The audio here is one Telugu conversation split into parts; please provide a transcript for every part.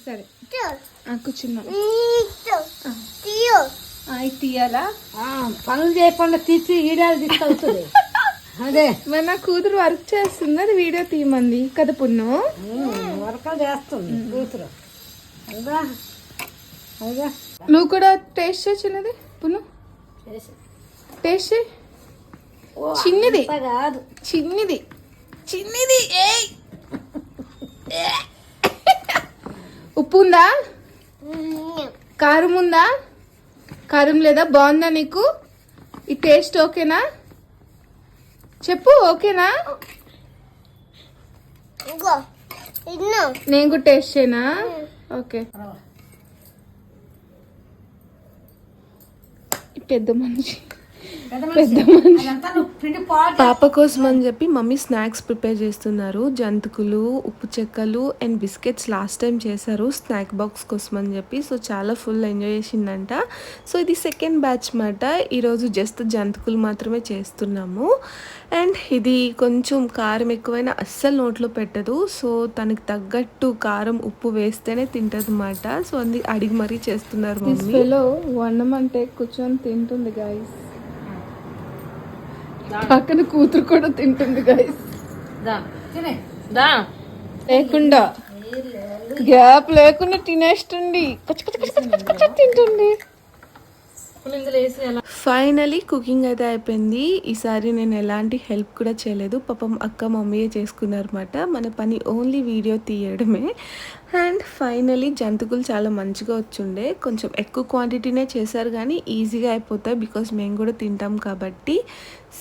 సరే కూర్చున్నా తీయాలా పనులు చేయకుండా తీసి వీడియోలు తీసుకొస్తుంది. అదే మరి నా కూతురు వర్క్ చేస్తుంది, అది వీడియో తీయమంది కదా పున్ను. వర్కలు చేస్తుంది కూతురు. అదా అదా నువ్వు కూడా టేస్ట్ చేసినది పున్ను, టేస్ట్ చేయి. చిన్నది కాదు చిన్నది చిన్నది. ఏయ్ ఉప్పు ఉందా, కారం ఉందా, కారం లేదా, బాగుందా నీకు ఈ టేస్ట్? ఓకేనా చెప్పు, ఓకేనా? నేను కూడా టేస్ట్ చేయనా? ఓకే. పెద్ద మనిషి పాప కోసం అని చెప్పి మమ్మీ స్నాక్స్ ప్రిపేర్ చేస్తున్నారు. జంతికలు, ఉప్పు చెక్కలు అండ్ బిస్కెట్స్ లాస్ట్ టైం చేశారు స్నాక్ బాక్స్ కోసం అని చెప్పి. సో చాలా ఫుల్ ఎంజాయ్ చేసిందంట. సో ఇది సెకండ్ బ్యాచ్ మాట. ఈరోజు జస్ట్ జంతికలు మాత్రమే చేస్తున్నాము. అండ్ ఇది కొంచెం కారం ఎక్కువైనా అస్సలు నోట్లో పెట్టదు. సో తనకి తగ్గట్టు కారం ఉప్పు వేస్తేనే తింటది అన్నమాట. సో అది అడిగి మరీ చేస్తున్నారు మమ్మీ. వండమంటే కూర్చొని తింటుంది గాయస్. పక్కన కూతురు కూడా తింటుంది గైస్. లేకుండా గ్యాప్ లేకుండా తినేస్తుంది, తింటుంది. ఫైనలీ కుకింగ్ అయితే అయిపోయింది. ఈసారి నేను ఎలాంటి హెల్ప్ కూడా చేయలేదు. పాపం అక్క మమ్మీయే చేసుకున్నారు అన్నమాట. మన పని ఓన్లీ వీడియో తీయడమే. అండ్ ఫైనలీ జంతికలు చాలా మంచిగా వచ్చుండే. కొంచెం ఎక్కువ క్వాంటిటీనే చేశారు కానీ ఈజీగా అయిపోతాయి, బికాస్ మేము కూడా తింటాం కాబట్టి.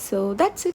So that's it.